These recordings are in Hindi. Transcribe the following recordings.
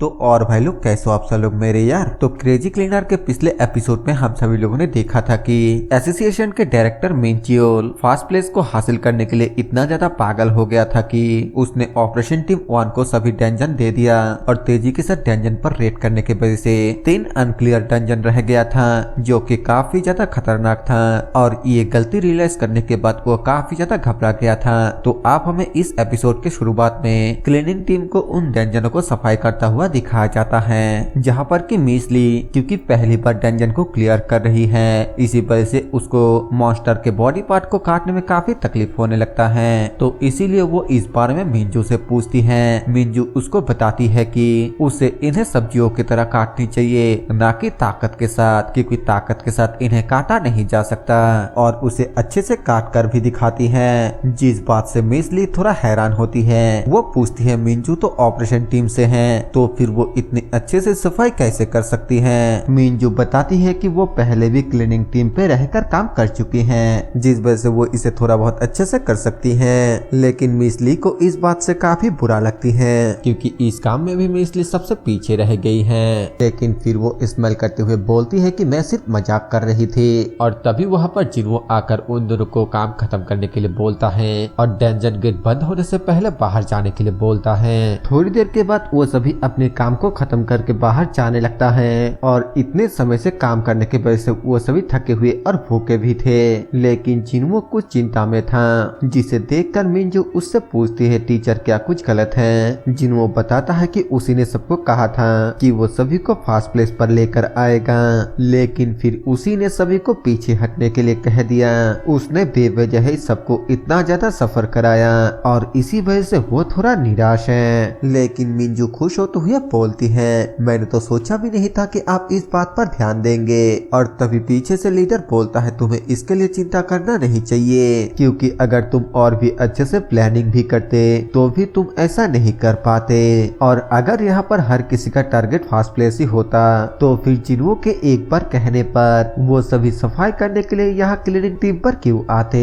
तो और भाई लोग कैसे हो आप सब लोग मेरे यार। तो क्रेजी क्लीनर के पिछले एपिसोड में हम सभी लोगों ने देखा था कि एसोसिएशन के डायरेक्टर मिंचियोल फर्स्ट प्लेस को हासिल करने के लिए इतना ज्यादा पागल हो गया था कि उसने ऑपरेशन टीम 1 को सभी डंजन दे दिया और तेजी के साथ डंजन पर रेड करने की वजह से 3 अनक्लियर डंजन रह गया था जो कि काफी ज्यादा खतरनाक था। और ये गलती रियलाइज करने के बाद वो काफी ज्यादा घबरा गया था। तो आप हमें इस एपिसोड के शुरुआत में क्लीनिंग टीम को उन डंजनों को सफाई करता हुआ दिखाया जाता है जहां पर कि मिसली क्योंकि पहली बार डंजन को क्लियर कर रही है, इसी वजह से उसको मॉन्स्टर के बॉडी पार्ट को काटने में काफी तकलीफ होने लगता है। तो इसीलिए वो इस बारे में मिंजू से पूछती है। मिंजू उसको बताती है कि उसे इन्हें सब्जियों की तरह काटनी चाहिए, ना कि ताकत के साथ, क्योंकि ताकत के साथ इन्हें काटा नहीं जा सकता। और उसे अच्छे से काट कर भी दिखाती है, जिस बात से मिसली थोड़ा हैरान होती है। वो पूछती है मिंजू तो ऑपरेशन टीम से है, तो फिर वो इतनी अच्छे से सफाई कैसे कर सकती है। मिंजू बताती है कि वो पहले भी क्लीनिंग टीम पे रहकर काम कर चुकी हैं, जिस वजह से वो इसे थोड़ा बहुत अच्छे से कर सकती हैं। लेकिन मिसली को इस बात से काफी बुरा लगती है, क्योंकि इस काम में भी मिसली सबसे पीछे रह गई है। लेकिन फिर वो स्माइल करते हुए बोलती है कि मैं सिर्फ मजाक कर रही थी। और तभी वहाँ पर जिन्हो आकर उन दोनों को काम खत्म करने के लिए बोलता है और डंजन गेट बंद होने से पहले बाहर जाने के लिए बोलता है। थोड़ी देर के बाद वो सभी अपने काम को खत्म करके बाहर जाने लगता है। और इतने समय से काम करने की वजह से वो सभी थके हुए और भूखे भी थे। लेकिन जिन्हो कुछ चिंता में था, जिसे देखकर मिंजू उससे पूछती है टीचर क्या कुछ गलत है। जिन्हो बताता है कि उसी ने सबको कहा था कि वो सभी को फर्स्ट प्लेस पर लेकर आएगा, लेकिन फिर उसी ने सभी को पीछे हटने के लिए कह दिया। उसने बेवजह ही सबको इतना ज्यादा सफर कराया और इसी वजह से वो थोड़ा निराश है। लेकिन मिंजू खुश होते हुए बोलती है मैंने तो सोचा भी नहीं था कि आप इस बात पर ध्यान देंगे। और तभी पीछे से लीडर बोलता है तुम्हें इसके लिए चिंता करना नहीं चाहिए, क्योंकि अगर तुम और भी अच्छे से प्लानिंग भी करते तो भी तुम ऐसा नहीं कर पाते। और अगर यहाँ पर हर किसी का टारगेट फर्स्ट प्लेस ही होता तो फिर जिन्हो के एक बार कहने पर वो सभी सफाई करने के लिए यहाँ क्लीनिंग टीम पर क्यों आते।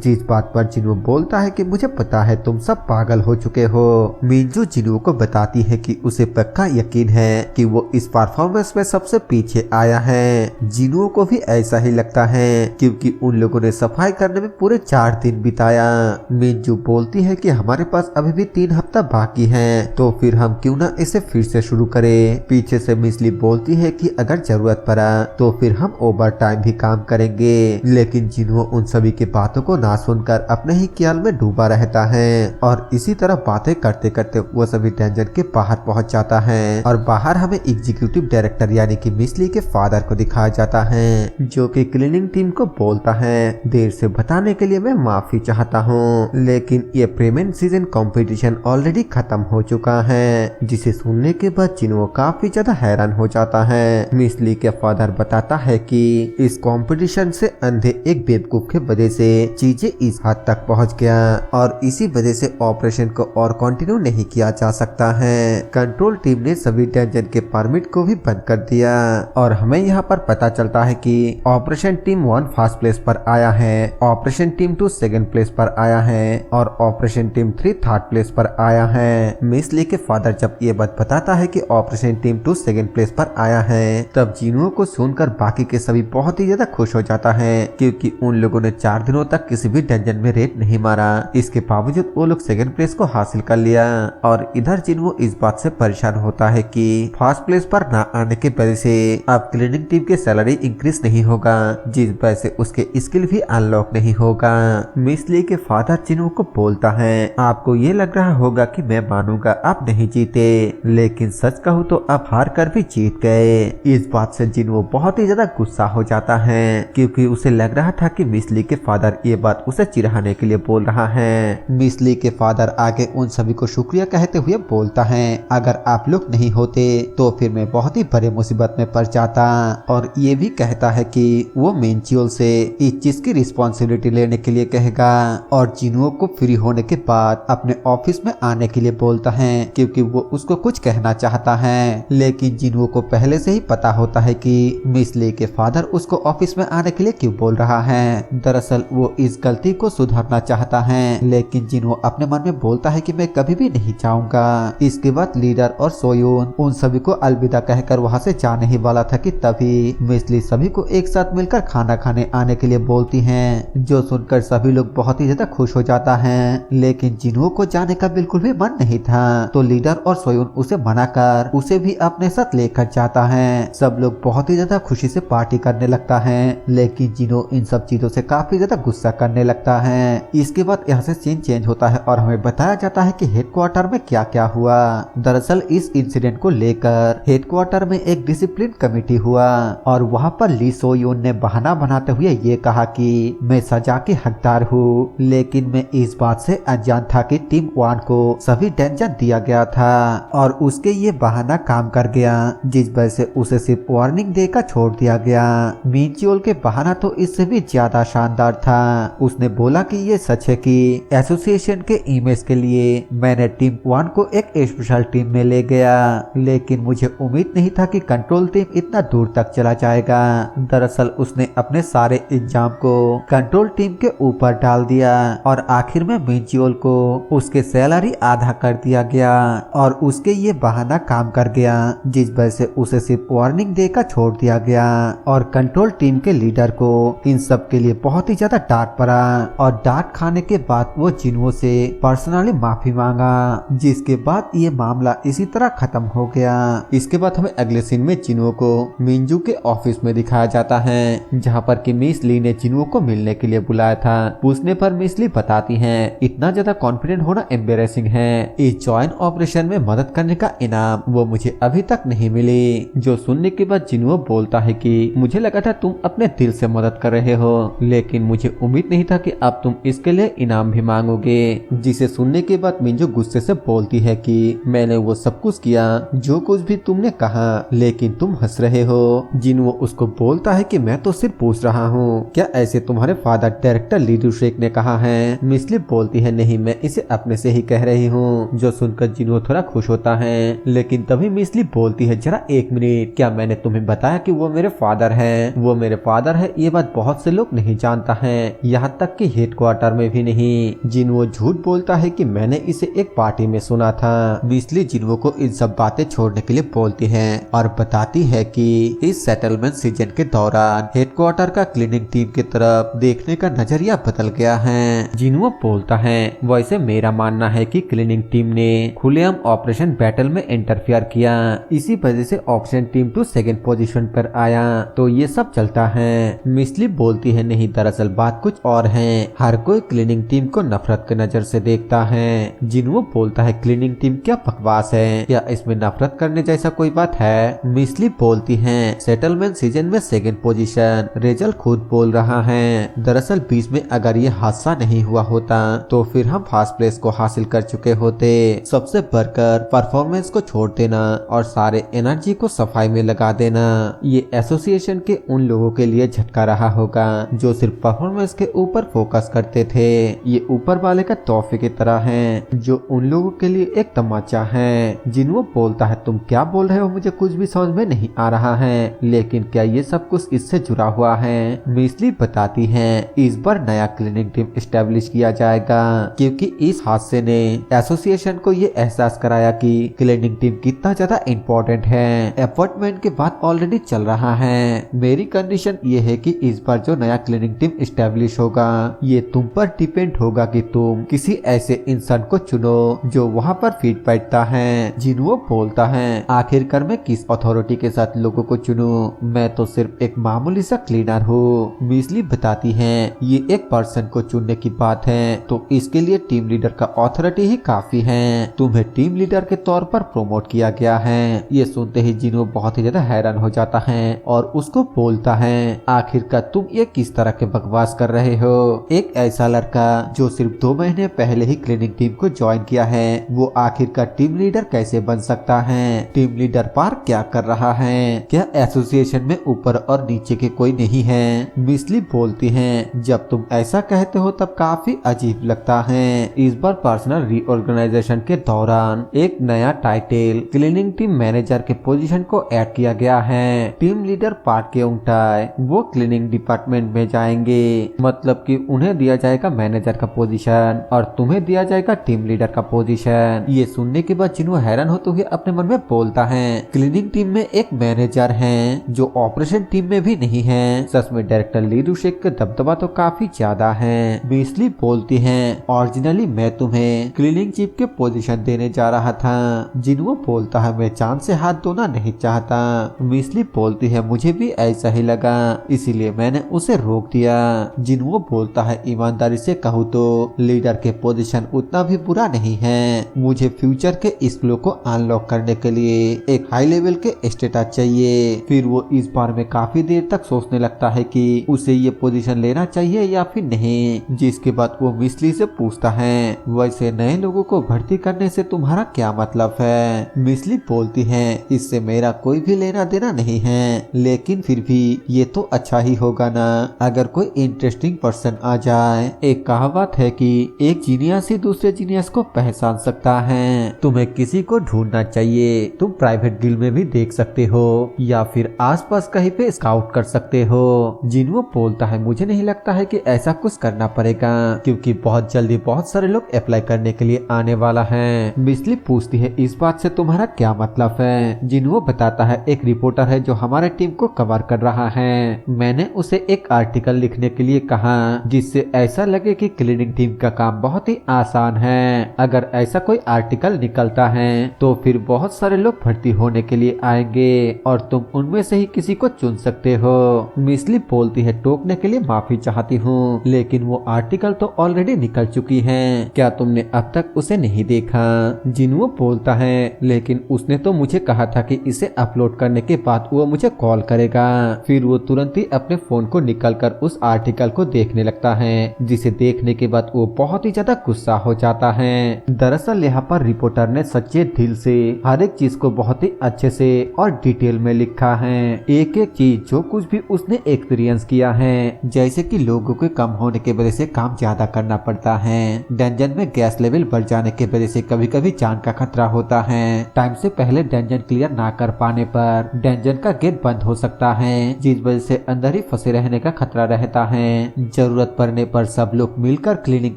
जिस बात पर जिन्हो बोलता है कि मुझे पता है तुम सब पागल हो चुके हो। मिंजू जिन्हो को बताती है कि उसे पक्का यकीन है कि वो इस परफॉर्मेंस में सबसे पीछे आया है। जिन्हो को भी ऐसा ही लगता है, क्योंकि उन लोगों ने सफाई करने में पूरे 4 दिन बिताया। मिंजू बोलती है कि हमारे पास अभी भी 3 हफ्ता बाकी है, तो फिर हम क्यों ना इसे फिर से शुरू करें। पीछे से मिसली बोलती है कि अगर जरूरत पड़ा तो फिर हम ओवर टाइम भी काम करेंगे। लेकिन जिन्हो उन सभी की बातों को ना सुनकर अपने ही ख्याल में डूबा रहता है। और इसी तरह बातें करते करते वो सभी डंजन के बाहर पहुंच जाता है। और बाहर हमें एग्जीक्यूटिव डायरेक्टर यानी कि मिसली के फादर को दिखाया जाता है, जो कि क्लीनिंग टीम को बोलता है देर से बताने के लिए मैं माफी चाहता हूँ, लेकिन ये प्रीमियम सीजन कंपटीशन ऑलरेडी खत्म हो चुका है। जिसे सुनने के बाद जिन्हो काफी ज्यादा हैरान हो जाता है। मिसली के फादर बताता है कि इस कंपटीशन से अंधे एक बेवकूफ के वजह से चीजें इस हद तक पहुँच गया और इसी वजह से ऑपरेशन को और कंटिन्यू नहीं किया जा सकता है। कंट्रोल टीम ने सभी डंजन के परमिट को भी बंद कर दिया। और हमें यहाँ पर पता चलता है कि ऑपरेशन टीम 1 फर्स्ट प्लेस पर आया है, ऑपरेशन टीम 2 सेकंड प्लेस पर आया है और ऑपरेशन टीम 3 थर्ड प्लेस पर आया है। मिसली के फादर जब ये बात बताता है कि ऑपरेशन टीम 2 सेकंड प्लेस पर आया है, तब जिन्हो को सुनकर बाकी के सभी बहुत ही ज्यादा खुश हो जाता है, क्योंकि उन लोगों ने 4 दिनों तक किसी भी डंजन में रेड नहीं मारा। इसके बावजूद वो लोग सेकंड प्लेस को हासिल कर लिया। और इधर जिन्हो इस बात से परेशान होता है कि फर्स्ट प्लेस पर ना आने के वजह से अब क्लीनिंग टीम की सैलरी इंक्रीज नहीं होगा, जिस वजह से उसके स्किल भी अनलॉक नहीं होगा। मिसली के फादर जिन्हो को बोलता है आपको ये लग रहा होगा कि मैं मानूंगा आप नहीं जीते, लेकिन सच कहूँ तो आप हार कर भी जीत गए। इस बात से जिन्हो बहुत ही ज्यादा गुस्सा हो जाता है, क्योंकि उसे लग रहा था कि मिसली के फादर ये बात उसे चिढ़ाने के लिए बोल रहा है। मिसली के फादर आगे उन सभी को शुक्रिया कहते हुए बोलता है अगर आप लोग नहीं होते तो फिर मैं बहुत ही बड़े मुसीबत में पड़ जाता। और ये भी कहता है कि वो मिंचियोल से इस चीज की रिस्पॉन्सिबिलिटी लेने के लिए कहेगा और जिन्हो को फ्री होने के बाद अपने ऑफिस में आने के लिए बोलता है, क्योंकि वो उसको कुछ कहना चाहता है। लेकिन जिन्हो को पहले से ही पता होता है कि मिसली के फादर उसको ऑफिस में आने के लिए क्यों बोल रहा है। दरअसल वो इस गलती को सुधारना चाहता है, लेकिन जिन्हो अपने मन में बोलता है कि मैं कभी भी नहीं चाहूंगा। इसके बाद लीडर और सोयून उन सभी को अलविदा कहकर वहाँ से जाने ही वाला था कि तभी मिसली सभी को एक साथ मिलकर खाना खाने आने के लिए बोलती हैं, जो सुनकर सभी लोग बहुत ही ज्यादा खुश हो जाता है। लेकिन जिन्हो को जाने का बिल्कुल भी मन नहीं था, तो लीडर और सोयून उसे मना कर उसे भी अपने साथ लेकर जाता है। सब लोग बहुत ही ज्यादा खुशी से पार्टी करने लगता है, लेकिन जिन्हो इन सब चीजों से काफी ज्यादा गुस्सा करने लगता है। इसके बाद यहाँ से सीन चेंज होता है और हमें बताया जाता है कि हेडक्वार्टर में क्या क्या हुआ। दरअसल इस इंसिडेंट को लेकर हेडक्वार्टर में एक डिसिप्लिन कमेटी हुआ और वहाँ पर ली सोयून ने बहाना बनाते हुए ये कहा कि मैं सजा की हकदार हूँ, लेकिन मैं इस बात से अनजान था कि टीम वान को सभी टेंशन दिया गया था और उसके ये बहाना काम कर गया, जिस वजह से उसे सिर्फ वार्निंग देकर छोड़ दिया गया। मीनचियोल के बहाना तो इससे भी ज्यादा शानदार था। उसने बोला कि ये सच है कि एसोसिएशन के इमेज के लिए मैंने टीम वान को एक स्पेशल टीम में ले गया, लेकिन मुझे उम्मीद नहीं था कि कंट्रोल टीम इतना दूर तक चला जाएगा। दरअसल उसने अपने सारे इल्जाम को कंट्रोल टीम के ऊपर डाल दिया और आखिर में मीनचियोल को उसके सैलरी आधा कर दिया गया और उसके ये बहाना काम कर गया, जिस वजह से उसे सिर्फ वार्निंग देकर छोड़ दिया गया और कंट्रोल टीम के लीडर को इन सब के लिए बहुत ही ज्यादा डांट पड़ा और डांट खाने के बाद वो जिन्हो से पर्सनली माफी मांगा, जिसके बाद ये मामला इसी तरह खत्म हो गया। इसके बाद हमें अगले सीन में जिन्हो को मिंजू के ऑफिस में दिखाया जाता है, जहाँ पर कि मिस ली ने जिन्हो को मिलने के लिए बुलाया था। पूछने पर मिस ली बताती है इतना ज्यादा कॉन्फिडेंट होना एम्बेरेसिंग है। इस जॉइंट ऑपरेशन में मदद करने का इनाम वो मुझे अभी तक नहीं मिली। जो सुनने के बाद जिन्हो बोलता है कि मुझे लगा था तुम अपने दिल से मदद कर रहे हो, लेकिन मुझे उम्मीद नहीं था कि अब तुम इसके लिए इनाम भी मांगोगे। जिसे सुनने के बाद मिंजू गुस्से से बोलती है कि मैंने वो सब कुछ किया जो कुछ भी तुमने कहा, लेकिन तुम हंस रहे हो। जिन्हो उसको बोलता है कि मैं तो सिर्फ पूछ रहा हूँ, क्या ऐसे तुम्हारे फादर डायरेक्टर ली डुशेक ने कहा है? मिस ली बोलती है नहीं, मैं इसे अपने से ही कह रही हूँ। जो सुनकर जिन्हो थोड़ा खुश होता है, लेकिन तभी मिस ली बोलती है जरा एक मिनट, क्या मैंने तुम्हें बताया कि वो मेरे फादर है? वो मेरे फादर है ये बात बहुत से लोग नहीं जानता है, यहाँ तक कि हेडक्वार्टर में भी नहीं। जिन्हो झूठ बोलता है कि मैंने इसे एक पार्टी में सुना था। मिस ली जिन्हो को इन सब बातें छोड़ने के लिए बोलती है और बताती है कि इस सेटलमेंट सीजन के दौरान हेडक्वार्टर का क्लीनिंग टीम की तरफ देखने का नजरिया बदल गया है। जिन्हो बोलता है वैसे मेरा मानना है कि क्लीनिंग टीम ने खुलेआम ऑपरेशन बैटल में इंटरफियर किया, इसी वजह से option team two second position पर आया, तो ये सब चलता है। मिस ली बोलती है नहीं, दरअसल बात कुछ और है। हर कोई क्लीनिंग टीम को नफरत के नजर से देखता है। जिन्हो बोलता है क्लीनिंग टीम क्या बकवास है, क्या इसमें नफरत करने जैसा कोई बात है? मिस ली बोलती है सेटलमेंट सीजन में सेकंड पोजीशन रेजल खुद बोल रहा है। दरअसल बीच में अगर ये हादसा नहीं हुआ होता तो फिर हम फर्स्ट प्लेस को हासिल कर चुके होते। सबसे बढ़कर परफॉर्मेंस को छोड़ देना और सारे एनर्जी को सफाई में लगा देना, ये एसोसिएशन के उन लोगों के लिए झटका रहा होगा जो सिर्फ परफॉर्मेंस के ऊपर फोकस करते थे। ये ऊपर वाले का तोहफे की तरह है जो उन लोगों के लिए एक तमाचा है। जिन्हो बोलता है तुम क्या बोल रहे हो, मुझे कुछ भी समझ में नहीं आ रहा है, लेकिन क्या ये सब कुछ इससे जुड़ा हुआ है? मिस ली बताती है इस बार नया क्लीनिंग टीम एस्टेब्लिश किया जाएगा, क्योंकि इस हादसे ने एसोसिएशन को ये एहसास कराया कि क्लीनिंग टीम कितना ज्यादा इम्पोर्टेंट है। अपॉइंटमेंट के बाद ऑलरेडी चल रहा है। मेरी कंडीशन ये है कि इस बार जो नया क्लीनिंग टीम एस्टेब्लिश होगा ये तुम पर डिपेंड होगा कि तुम किसी ऐसे इंसान को चुनो जो वहाँ पर फिट बैठता है। जिन्हो बोलता है आखिरकार मैं किस अथॉरिटी के साथ लोगों को चुनूं, मैं तो सिर्फ एक मामूली सा क्लीनर हूँ। मिस ली बताती है ये एक पर्सन को चुनने की बात है तो इसके लिए टीम लीडर का अथॉरिटी ही काफी है। तुम्हें टीम लीडर के तौर पर प्रमोट किया गया है। ये सुनते ही जिन्हो बहुत ही ज्यादा हैरान हो जाता है और उसको बोलता है आखिरकार तुम ये किस तरह के बकवास कर रहे हो? एक ऐसा लड़का जो सिर्फ 2 महीने पहले ही क्लीनिंग टीम को ज्वाइन किया है, वो आखिरकार टीम लीडर कैसे बन सकता है? टीम लीडर पार्क क्या कर रहा है? क्या एसोसिएशन में ऊपर और नीचे के कोई नहीं है? मिस ली बोलती है जब तुम ऐसा कहते हो तब काफी अजीब लगता है। इस बार पर्सनल रीऑर्गेनाइजेशन के दौरान एक नया टाइटल क्लीनिंग टीम मैनेजर के पोजीशन को ऐड किया गया है। टीम लीडर पार्ट के उंगटाए वो क्लीनिंग डिपार्टमेंट में जाएंगे, मतलब कि उन्हें दिया जाएगा मैनेजर का पोजीशन और तुम्हें दिया जाएगा टीम लीडर का पोजीशन। ये सुनने के बाद जिन्हो हैरान होते हुए अपने मन में बोलता है क्लीनिंग टीम में एक मैनेजर है जो ऑपरेशन टीम में भी नहीं है। सच में डायरेक्टर ली डुशेक का दबदबा तो काफी ज्यादा है। मीसली बोलती है ओरिजिनली मैं तुम्हें क्लीनिंग चीफ के पोजीशन देने जा रहा था। जिनवो बोलता है मैं चांद से हाथ धोना नहीं चाहता। मीसली बोलती है मुझे भी ऐसा ही लगा इसीलिए मैंने उसे रोक दिया। जिनवो बोलता है ईमानदारी से कहूँ तो लीडर के पोजीशन उतना भी बुरा नहीं है। मुझे फ्यूचर के इस फ्लो को अनलॉक करने के लिए एक हाई लेवल के स्टेटस चाहिए। फिर वो इस बारे में काफी देर तक सोचने लगता है कि उसे ये पोजीशन लेना चाहिए या फिर नहीं। जिसके बाद वो मिसली से पूछता है वैसे नए लोगों को भर्ती करने से तुम्हारा क्या मतलब है। मिसली बोलती है इससे मेरा कोई भी लेना देना नहीं है, लेकिन फिर भी ये तो अच्छा ही होगा ना अगर कोई इंटरेस्टिंग पर्सन आ जाए। एक कहावत है कि एक जीनियस ही दूसरे जीनियस को पहचान सकता है। तुम्हें किसी को ढूंढना चाहिए। तुम प्राइवेट गिल्ड में भी देख सकते हो या फिर आसपास कहीं पे स्काउट कर सकते हो। जिनवो बोलता है मुझे नहीं लगता है कि ऐसा कुछ करना पड़ेगा क्योंकि बहुत जल्दी बहुत सारे लोग अप्लाई करने के लिए आने वाला है। मिसली पूछती है इस बात से तुम्हारा क्या मतलब है। जिनवो बताता है एक रिपोर्टर है जो हमारे टीम को कवर कर रहा है। मैंने उसे एक आर्टिकल लिखने के लिए कहा जिससे ऐसा लगे कि क्लीनिंग टीम का काम बहुत ही आसान है। अगर ऐसा कोई आर्टिकल निकलता है तो फिर बहुत सारे लोग भर्ती होने के लिए आएंगे और तुम उनमें से ही किसी को चुन सकते हो। मिसली बोलती है टोकने के लिए माफी चाहती हूँ लेकिन वो आर्टिकल तो ऑलरेडी निकल चुकी है। क्या तुमने अब तक उसे नहीं देखा। जिनवो बोलता है लेकिन उसने तो मुझे कहा था कि इसे अपलोड करने के बाद वो मुझे कॉल करेगा। फिर वो तुरंत ही अपने फोन को निकालकर उस आर्टिकल को देखने लगता है जिसे देखने के बाद वो बहुत ही ज्यादा गुस्सा हो जाता है। दरअसल यहाँ पर रिपोर्टर ने सच्चे दिल से हर एक चीज को बहुत ही अच्छे से और डिटेल में लिखा है। एक एक चीज जो कुछ भी उसने एक्सपीरियंस किया है जैसे कि लोगों के कम होने की वजह से काम ज्यादा करना पड़ता है, डंजन में गैस लेवल बढ़ जाने की वजह से कभी कभी जान का खतरा होता है, टाइम से पहले डंजन क्लियर ना कर पाने पर डंजन का गेट बंद हो सकता है जिस वजह से अंदर ही फंसे रहने का खतरा रहता है, जरूरत पड़ने पर सब लोग मिलकर क्लीनिंग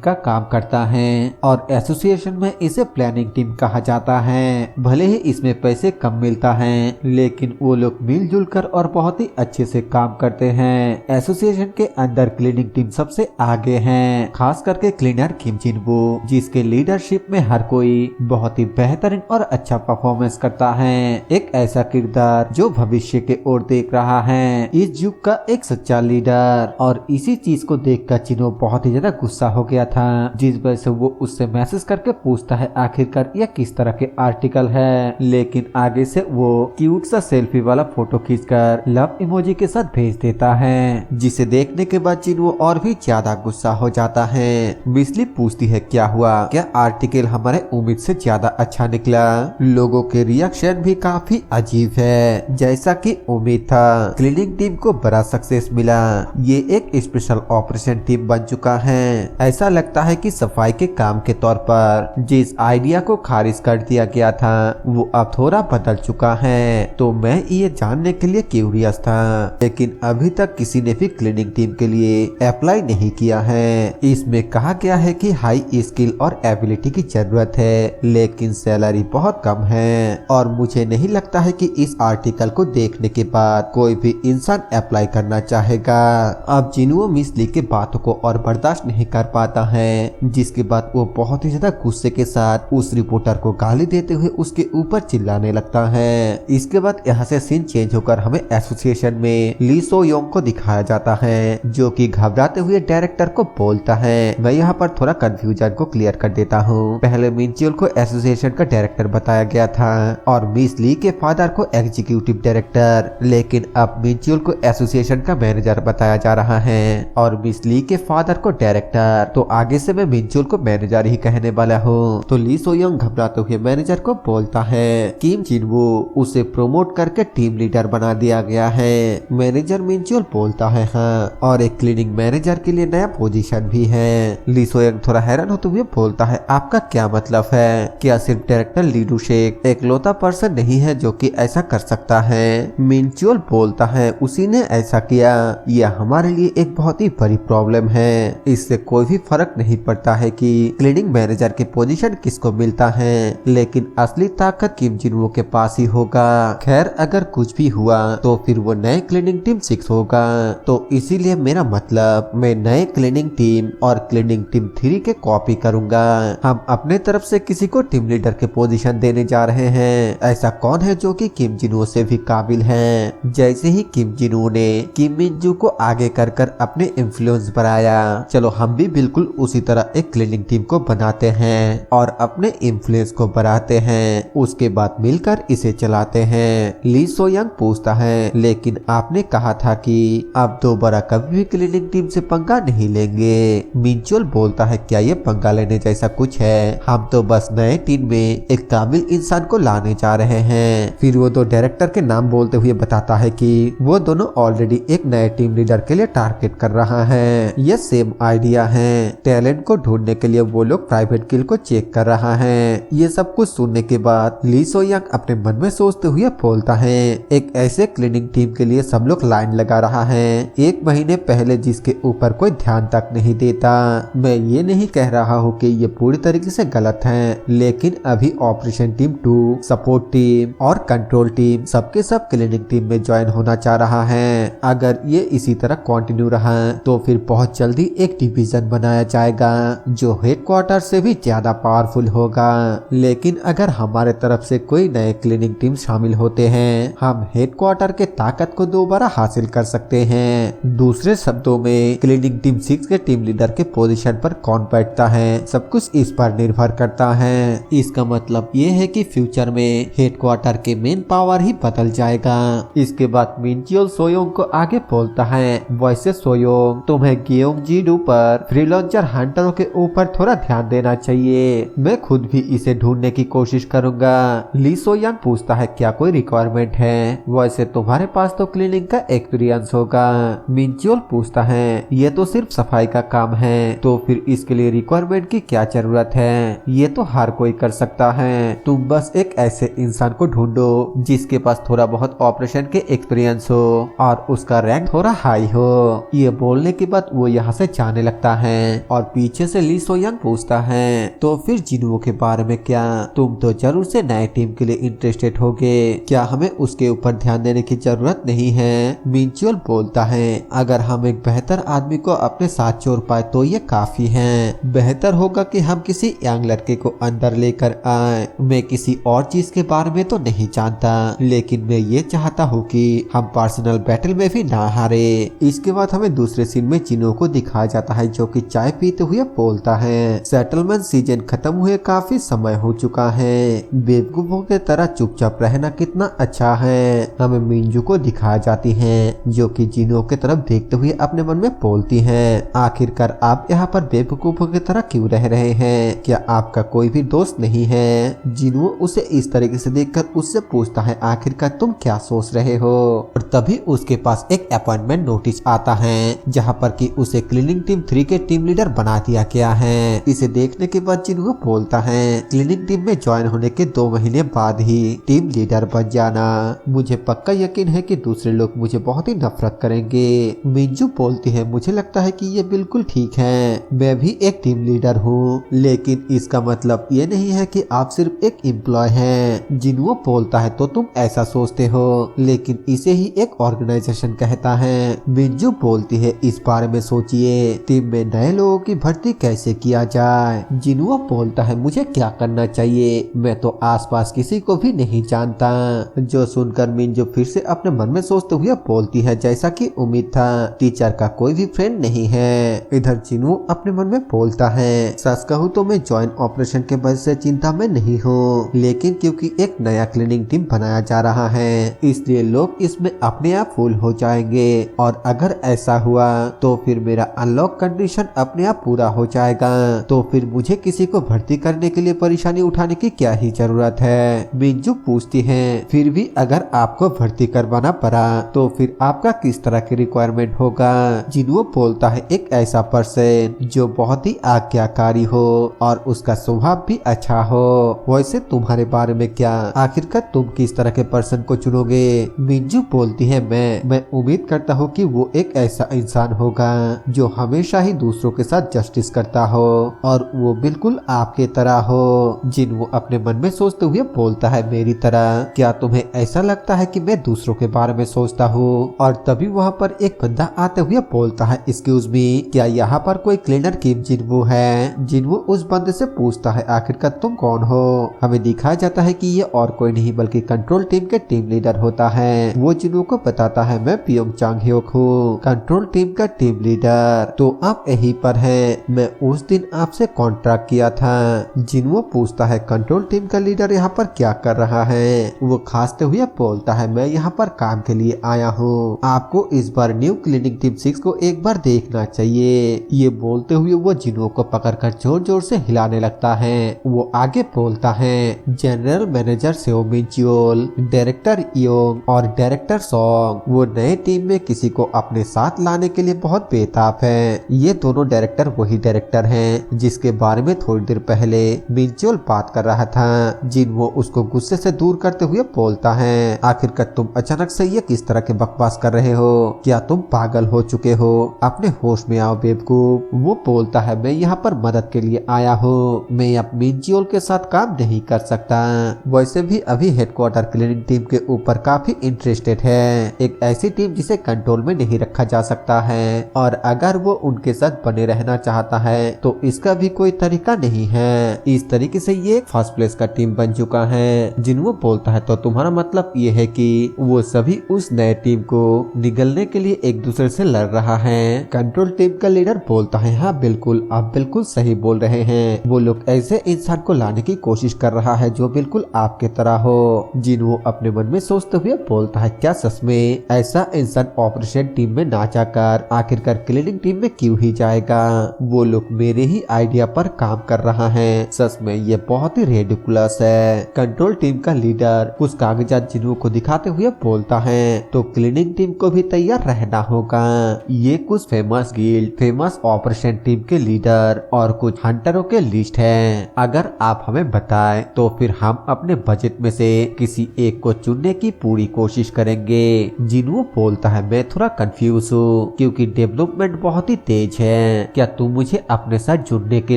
का काम करता है और एसोसिएशन में इसे प्लानिंग टीम कहा जाता है। भले ही इसमें पैसे कम मिलता है लेकिन वो लोग मिलजुल कर और बहुत ही अच्छे से काम करते हैं। एसोसिएशन के अंदर क्लीनिंग टीम सबसे आगे है, खास करके क्लीनर किम जिनवो जिसके लीडरशिप में हर कोई बहुत ही बेहतरीन और अच्छा परफॉर्मेंस करता है। एक ऐसा किरदार जो भविष्य के ओर देख रहा है, इस युग का एक सच्चा लीडर। और इसी चीज को देखकर चिनो बहुत ही ज्यादा गुस्सा हो गया था जिस वजह से वो उससे मैसेज करके पूछता है आखिरकार यह किस तरह के आर्टिकल है, लेकिन आगे से वो क्यूट सा सेल्फी वाला फोटो खींचकर लव इमोजी के साथ भेज देता है जिसे देखने के बाद चिनो और भी ज्यादा गुस्सा हो जाता है। मिसली पूछती है क्या हुआ, क्या आर्टिकल हमारे उम्मीद से ज्यादा अच्छा निकला। लोगों के रिएक्शन भी काफी अजीब है जैसा कि उम्मीद था। क्लीनिंग टीम को बड़ा सक्सेस मिला, ये एक स्पेशल ऑपरेशन टीम बन चुका है। ऐसा लगता है कि सफाई के काम के तौर पर जिस आइडिया को खारिज कर दिया गया था वो अब थोड़ा बदल चुका है। तो मैं ये जानने के लिए क्यूरियस था लेकिन अभी तक किसी ने भी क्लीनिंग टीम के लिए अप्लाई नहीं किया है। इसमें कहा गया है कि हाई स्किल और एबिलिटी की जरूरत है लेकिन सैलरी बहुत कम है और मुझे नहीं लगता है कि इस आर्टिकल को देखने के बाद कोई भी इंसान अप्लाई करना चाहेगा। अब जिनवो मिसली के बातों को और बर्दाश्त नहीं कर पाता है जिसके बाद वो बहुत ही ज्यादा गुस्से के साथ उस रिपोर्टर को गाली देते हुए उसके ऊपर चिल्लाने लगता है। इसके बाद यहाँ से सीन चेंज होकर हमें एसोसिएशन में ली सो योंग को दिखाया जाता है जो कि घबराते हुए डायरेक्टर को बोलता है। मैं यहाँ पर थोड़ा कंफ्यूजन को क्लियर कर देता हूँ। पहले मिनच्यूल को एसोसिएशन का डायरेक्टर बताया गया था और मिस ली के फादर को एग्जीक्यूटिव डायरेक्टर, लेकिन अब मिनच्यूल को एसोसिएशन का मैनेजर बताया जा रहा है और मिस ली के फादर को डायरेक्टर। तो आगे से मैं मिनच्यूल को मैनेजर ही कहने वाला हूँ। तो ली सो योंग घबराते हुए मैनेजर को बोलता है किम जिनवो उसे प्रमोट करके टीम लीडर बना दिया गया है। मैनेजर मिनच्यूल बोलता है हाँ, और एक क्लीनिंग मैनेजर के लिए नया पोजीशन भी है। ली सो योंग थोड़ा हैरान होते हुए बोलता है आपका क्या मतलब है, क्या सिर्फ डायरेक्टर ली डुशेक एकलौता पर्सन नहीं है जो कि ऐसा कर सकता है। मिनच्यूल बोलता है उसी ने ऐसा किया, यह हमारे लिए एक बहुत ही बड़ी प्रॉब्लम है। इससे कोई भी फर्क नहीं पड़ता है कि क्लीनिंग मैनेजर की पोजीशन किसको मिलता है, लेकिन असली ताकत किम जिनवो के पास ही होगा। खैर अगर कुछ भी हुआ तो फिर वो नए क्लीनिंग टीम 6 होगा। तो इसीलिए मेरा मतलब मैं नए क्लीनिंग टीम और क्लीनिंग टीम 3 के कॉपी करूंगा। हम अपने तरफ से किसी को टीम लीडर के पोजीशन देने जा रहे हैं। ऐसा कौन है जो कि किम जिनवो से भी काबिल है। जैसे ही किम जिनवो ने किम मिनजू को आगे कर अपने इन्फ्लुएंस बढ़ाया, चलो हम भी बिल्कुल उसी तरह एक क्लीनिंग टीम को बनाते हैं और अपने इन्फ्लुएंस को बढ़ाते हैं। उसके बाद मिलकर इसे चलाते हैं। ली सोयांग पूछता है लेकिन आपने कहा था कि आप दोबारा कभी भी क्लीनिंग टीम से पंगा नहीं लेंगे। मिंचुअल बोलता है क्या ये पंगा लेने जैसा कुछ है, हम तो बस नए टीम में एक काबिल इंसान को लाने जा रहे हैं। फिर वो तो डायरेक्टर के नाम बोलते हुए बताता है कि वो दोनों ऑलरेडी एक नए टीम लीडर के लिए टारगेट कर रहा है। ये सेम आइडिया है। टैलेंट को ढूंढने के लिए वो लोग प्राइवेट किल को चेक कर रहा है। ये सब कुछ सुनने के बाद ली सोयांग अपने मन में सोचते हुए बोलता है एक ऐसे क्लीनिंग टीम के लिए सब लोग लाइन लगा रहा है 1 महीने पहले जिसके ऊपर कोई ध्यान तक नहीं देता। मैं ये नहीं कह रहा हूँ कि ये पूरी तरीके से गलत है, लेकिन अभी ऑपरेशन टीम 2, सपोर्ट टीम और कंट्रोल टीम सबके सब क्लीनिंग टीम में ज्वाइन होना चाह रहा है। अगर ये इसी तरह कंटिन्यू रहा तो फिर बहुत जल्दी एक डिवीजन बनाया जाएगा जो हेडक्वार्टर से भी ज्यादा पावरफुल होगा। लेकिन अगर हमारे तरफ से कोई नए क्लीनिंग टीम शामिल होते हैं, हम हेडक्वार्टर के ताकत को दोबारा हासिल कर सकते हैं। दूसरे शब्दों में क्लीनिंग टीम 6 के टीम लीडर के पोजीशन पर कौन बैठता है, सब कुछ इस पर निर्भर करता है। इसका मतलब ये है कि फ्यूचर में हेडक्वार्टर के मेन पावर ही बदल जाएगा। इसके बाद मिंचियोल सोयोंग को आगे बोलता है वैसे सोयोंग तुम्हें गियोंग जीडू पर फ्रीलांसर हंटरों के ऊपर थोड़ा ध्यान देना चाहिए। मैं खुद भी इसे ढूंढने की कोशिश करूंगा। ली सोयांग पूछता है क्या कोई रिक्वायरमेंट है, वैसे तुम्हारे पास तो क्लीनिंग का एक्सपीरियंस होगा। मिंचियोल पूछता है ये तो सिर्फ सफाई का काम है, तो फिर इसके लिए रिक्वायरमेंट की क्या जरूरत है, ये तो हर कोई कर सकता है। तुम बस एक ऐसे इंसान को ढूंढो जिसके पास थोड़ा बहुत ऑपरेशन के एक्सपीरियंस हो और उसका रैंक थोड़ा हाई हो। ये बोलने के बाद वो यहाँ से जाने लगता है और पीछे से ली सोयांग पूछता है तो फिर जिनवो के बारे में क्या, तुम तो जरूर से नए टीम के लिए इंटरेस्टेड होगे, क्या हमें उसके ऊपर ध्यान देने की जरूरत नहीं है। मिंचुअल बोलता है अगर हम एक बेहतर आदमी को अपने साथ जोड़ पाए तो ये काफी है। बेहतर होगा कि हम किसी यंग लड़के को अंदर लेकर आए। मैं किसी और चीज के बारे में तो नहीं जानता, लेकिन मैं ये चाहता हूँ कि हम पर्सनल बैटल में भी ना हारे। इसके बाद हमें दूसरे सीन में जिनो को दिखाया जाता है जो कि चाय पीते हुए बोलता है सेटलमेंट सीजन खत्म हुए काफी समय हो चुका है, बेवकूफों के तरह चुपचाप रहना कितना अच्छा है। हमें मिंजू को दिखाया जाती है जो कि जिनो के तरफ देखते हुए अपने मन में बोलती है आखिरकार आप यहाँ पर बेवकूफों की तरह क्यों रह रहे हैं, क्या आपका कोई भी दोस्त नहीं है। जिनो उसे इस तरीके से देखकर उससे पूछता है आखिरकार तुम क्या सोच रहे हो। और तभी उसके पास एक अपॉइंटमेंट नोटिस आता है जहाँ पर कि उसे क्लीनिंग टीम 3 के टीम लीडर बना दिया गया है। इसे देखने के बाद जिनो बोलता है क्लीनिंग टीम में ज्वाइन होने के 2 महीने बाद ही टीम लीडर बन जाना। मुझे पक्का यकीन है कि दूसरे लोग मुझे बहुत ही नफरत करेंगे। मिंजू बोलती है मुझे लगता है कि ये बिल्कुल ठीक है, मैं भी एक टीम लीडर हूँ, लेकिन इसका मतलब ये नहीं है कि आप सिर्फ एक एम्प्लॉय हैं। जिनो बोलता है तो तुम ऐसा सोचते हो, लेकिन इसे ही एक ऑर्गेनाइजेशन कहता है। मिंजू बोलती है इस बारे में सोचिए, टीम में नए लोगों की भर्ती कैसे किया जाए। जिनो बोलता है मुझे क्या करना चाहिए, मैं तो आसपास किसी को भी नहीं जानता। जो सुनकर मिंजू फिर से अपने मन में सोचते हुए बोलती है जैसा कि उम्मीद था, टीचर का कोई भी फ्रेंड नहीं है। इधर जिनो अपने मन में बोलता है सच कहूँ तो मैं ज्वाइन ऑपरेशन के वजह से चिंता में नहीं हूँ, लेकिन क्योंकि एक नया क्लीनिंग टीम बनाया जा रहा है इसलिए लोग इसमें अपने आप फुल हो जाएंगे, और अगर ऐसा हुआ तो फिर मेरा अनलॉक कंडीशन अपने आप पूरा हो जाएगा, तो फिर मुझे किसी को भर्ती करने के लिए परेशानी उठाने की क्या ही जरूरत है। मिंजू पूछती है फिर भी अगर आपको भर्ती करवाना पड़ा तो फिर आपका किस तरह की रिक्वायरमेंट होगा। जिनो बोलता है एक ऐसा पर्सन जो बहुत ही आज्ञाकारी हो और उसका स्वभाव भी अच्छा हो। वैसे तुम्हारे बारे में क्या, आखिरकार तुम किस तरह के पर्सन को चुनोगे। मिंजू बोलती है मैं उम्मीद करता हूँ कि वो एक ऐसा इंसान होगा जो हमेशा ही दूसरों के साथ जस्टिस करता हो और वो बिल्कुल आपके तरह हो। जिन्वो अपने मन में सोचते हुए बोलता है मेरी तरह क्या तुम्हें ऐसा लगता है कि मैं दूसरों के बारे में सोचता हूँ। और तभी वहाँ पर एक बंदा आते हुए बोलता है एक्सक्यूज मी, क्या यहाँ पर कोई क्लीनर किम जिन्वो है। जिन्वो उस बंदे से पूछता है आखिरकार तुम कौन हो। हमें दिखाया जाता है कि ये और कोई नहीं बल्कि कंट्रोल टीम के टीम लीडर होता है। वो जिन्वो को बताता है मैं पियोंग चांग ह्योक हूँ, कंट्रोल टीम का टीम लीडर। तो आप यहीं पर है, मैं उस दिन आपसे कॉन्ट्रैक्ट किया था। जिन्वो पूछता है कंट्रोल टीम का लीडर यहाँ पर क्या कर रहा है। वो खांसते हुए बोलता है मैं यहाँ पर काम के लिए आया हूँ, आपको इस बार न्यू क्लिनिक टीम 6 को एक बार देखना चाहिए। ये बोलते हुए वो जिन्वो को पकड़कर जोर जोर से हिलाने लगता है। वो आगे बोलता है general manager Seo Mincheol, director Yong और डायरेक्टर सॉन्ग वो नए टीम में किसी को अपने साथ लाने के लिए बहुत बेताब है। ये दोनों डायरेक्टर वही डायरेक्टर हैं जिसके बारे में थोड़ी देर पहले मिंचियोल बात कर रहा था। जिन्वो उसको गुस्से से दूर करते हुए बोलता है आखिरकार तुम अचानक से ये किस तरह के बकवास कर रहे हो, क्या तुम पागल हो चुके हो, अपने होश में आओ बेवकूफ। वो बोलता है मैं यहाँ पर मदद के लिए आया हूँ, मैं अब मिंचियोल के साथ काम नहीं कर सकता। वैसे भी अभी हेडक्वार्टर क्लीनिंग टीम के ऊपर काफी इंटरेस्टेड है, एक ऐसी टीम जिसे कंट्रोल में नहीं रखा जा सकता है और अगर वो उनके साथ बने रहना चाहता है तो इसका भी कोई तरीका नहीं है। इस तरीके से ये फर्स्ट प्लेस का टीम बन चुका है। जिन्वो बोलता है तो तुम्हारा मतलब ये है कि वो सभी उस नए टीम को निगलने के लिए एक दूसरे से लड़ रहा है। कंट्रोल टीम का लीडर बोलता है हाँ बिल्कुल, आप बिल्कुल सही बोल रहे हैं, वो लोग ऐसे इंसान को लाने की कोशिश कर रहा है जो बिल्कुल आपके तरह हो। जिन्वो अपने मन में सोचते हुए बोलता है क्या सच में ऐसा इंसान ऑपरेशन टीम में ना जाकर आखिरकार क्लीनिंग टीम में क्यों ही जाएगा। वो लोग मेरे ही आइडिया पर काम कर रहा है, सच में ये बहुत ही रेडिकुलस है। कंट्रोल टीम का लीडर कुछ कागजात जिन्वो को दिखाते हुए बोलता है तो क्लीनिंग टीम को भी तैयार रहना होगा। ये कुछ famous guild, famous operation team के लीडर और कुछ हंटरों के लिस्ट है। अगर आप हमें बताएं तो फिर हम अपने बजट में से किसी एक को चुनने की पूरी कोशिश करेंगे। जिन्वो बोलता है मैं थोड़ा कंफ्यूज हूँ क्योंकि डेवलपमेंट बहुत ही तेज है, क्या तुम मुझे अपने साथ जुड़ने के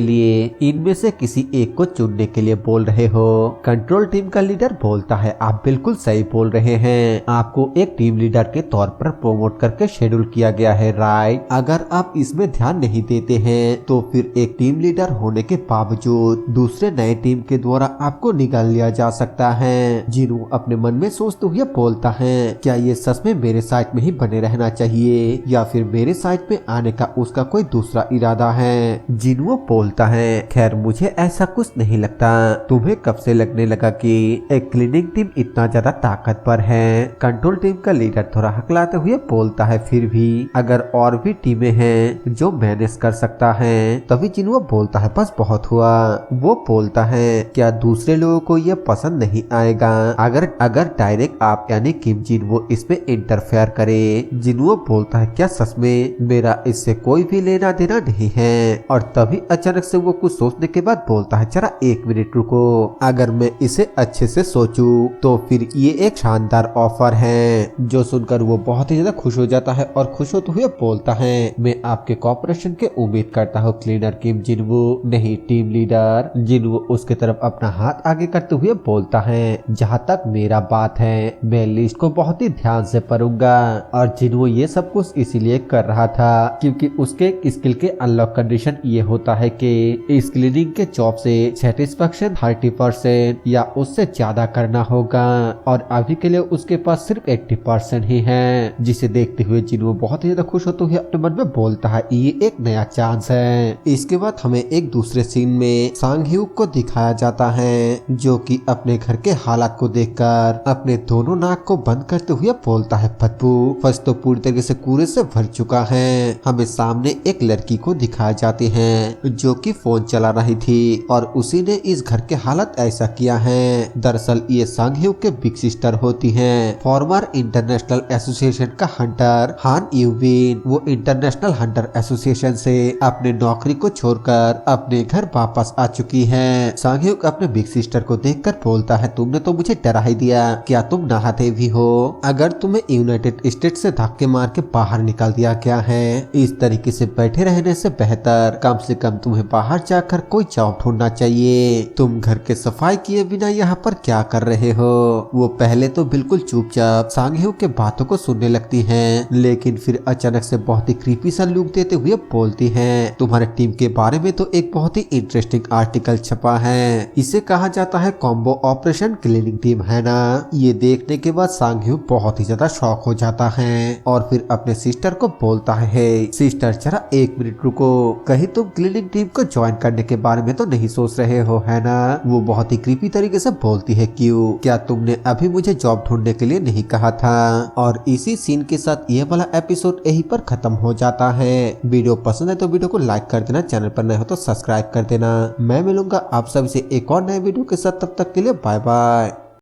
लिए इनमें से किसी एक को चुनने के लिए बोल रहे हो। कंट्रोल टीम का लीडर बोलता है आप बिल्कुल सही बोल रहे हैं, आपको एक टीम लीडर के तौर पर प्रमोट करके शेड्यूल किया गया है राइट। अगर आप इसमें ध्यान नहीं देते हैं तो फिर एक टीम लीडर होने के बावजूद दूसरे नए टीम के द्वारा आपको निकाल लिया जा सकता है। जिन्वो अपने मन में सोचते हुए बोलता है क्या ये सच में मेरे साइड में ही बने रहना चाहिए या फिर मेरे साइड में आने का उसका कोई दूसरा इरादा है। जिन्वो बोलता है खैर मुझे ऐसा कुछ नहीं लगता, तुम्हें कब से लगने लगा कि एक क्लीनिंग टीम इतना ज्यादा ताकतवर है। कंट्रोल टीम का लीडर थोड़ा हकलाते हुए बोलता है फिर भी अगर और भी टीमें हैं जो मैनेज कर सकता है। तभी जिन्वो बोलता है बस बहुत हुआ। वो बोलता है क्या दूसरे लोगों को ये पसंद नहीं आएगा अगर डायरेक्ट आप यानी किम जिन्वो इसमें इंटरफेयर करे। जिन्वो बोलता है क्या सच में मेरा इससे कोई भी लेना देना नहीं है। और तभी अचानक से वो कुछ सोचने के बाद बोलता है जरा एक मिनट रुको, अगर मैं इसे अच्छे से सोचूं तो फिर ये एक शानदार ऑफर है। जो सुनकर वो बहुत ही ज्यादा खुश हो जाता है और खुश होते हुए बोलता है मैं आपके कॉपरेशन के उम्मीद करता हूँ क्लीनर किम जिन्वो, नहीं टीम लीडर। जिन्वो उसके तरफ अपना हाथ आगे करते हुए बोलता है जहाँ तक मेरा बात है मैं लिस्ट को बहुत ही ध्यान से पढ़ूंगा। और जिन्वो ये सब कुछ इसीलिए कर रहा था क्योंकि उसके स्किल के अनलॉक कंडीशन ये होता है कि इस क्लीनिंग के जॉब से सेटिस्फेक्शन 30% या उससे ज्यादा करना होगा और अभी के लिए उसके पास सिर्फ 80% ही है। जिसे देखते हुए जिन्वो बहुत ही ज्यादा खुश होते हुए अपने मन में बोलता है ये एक नया चांस है। इसके बाद हमें एक दूसरे सीन में सांग ह्यूक को दिखाया जाता है जो कि अपने घर के हालात को देखकर अपने दोनों नाक को बंद करते हुए बोलता है बदबू फर्स्ट तो पूरी तरीके से कूड़े से भर चुका है। हमें सामने एक लड़की को दिखाई जाती है जो कि फोन चला रही थी और उसी ने इस घर के हालत ऐसा किया है। दरअसल ये सांग ह्यूक के बिग सिस्टर होती है, फॉर्मर इंटरनेशनल एसोसिएशन का हंटर हान यूबिन। वो इंटरनेशनल हंटर एसोसिएशन से अपने नौकरी को छोड़कर अपने घर वापस आ चुकी है। सांग ह्यूक अपने बिग सिस्टर को देखकर बोलता है तुमने तो मुझे डरा ही दिया, क्या तुम नहाते भी हो? अगर तुम्हें यूनाइटेड स्टेट से धक्के मार के बाहर निकाल दिया गया है, इस तरीके से बैठे रहने से बेहतर कम से कम तुम्हें बाहर जाकर कोई जॉब ढूंढना चाहिए। तुम घर के सफाई किए बिना यहाँ पर क्या कर रहे हो। वो पहले तो बिल्कुल चुपचाप सांग-ह्यू के बातों को सुनने लगती हैं, लेकिन फिर अचानक से बहुत ही क्रीपी सा लुक देते हुए बोलती हैं, तुम्हारे टीम के बारे में तो एक बहुत ही इंटरेस्टिंग आर्टिकल छपा है। इसे कहा जाता है कॉम्बो ऑपरेशन क्लीनिंग टीम, है ना। ये देखने के बाद सांग-ह्यू बहुत ही ज्यादा शॉक हो जाता है और फिर अपने सिस्टर को बोलता है, सिस्टर जरा 1 मिनट रुको, कहीं तुम क्लीनिंग टीम को ज्वाइन करने के बारे में तो नहीं सोच रहे हो, है ना। वो बहुत ही क्रीपी तरीके से बोलती है, क्यों, क्या तुमने अभी मुझे जॉब ढूंढने के लिए नहीं कहा था। और इसी सीन के साथ ये वाला एपिसोड यहीं पर खत्म हो जाता है। वीडियो पसंद है तो वीडियो को लाइक कर देना, चैनल पर नए हो तो सब्सक्राइब कर देना। मैं मिलूंगा आप सभी से एक और नए वीडियो के साथ, तब तक के लिए बाय बाय।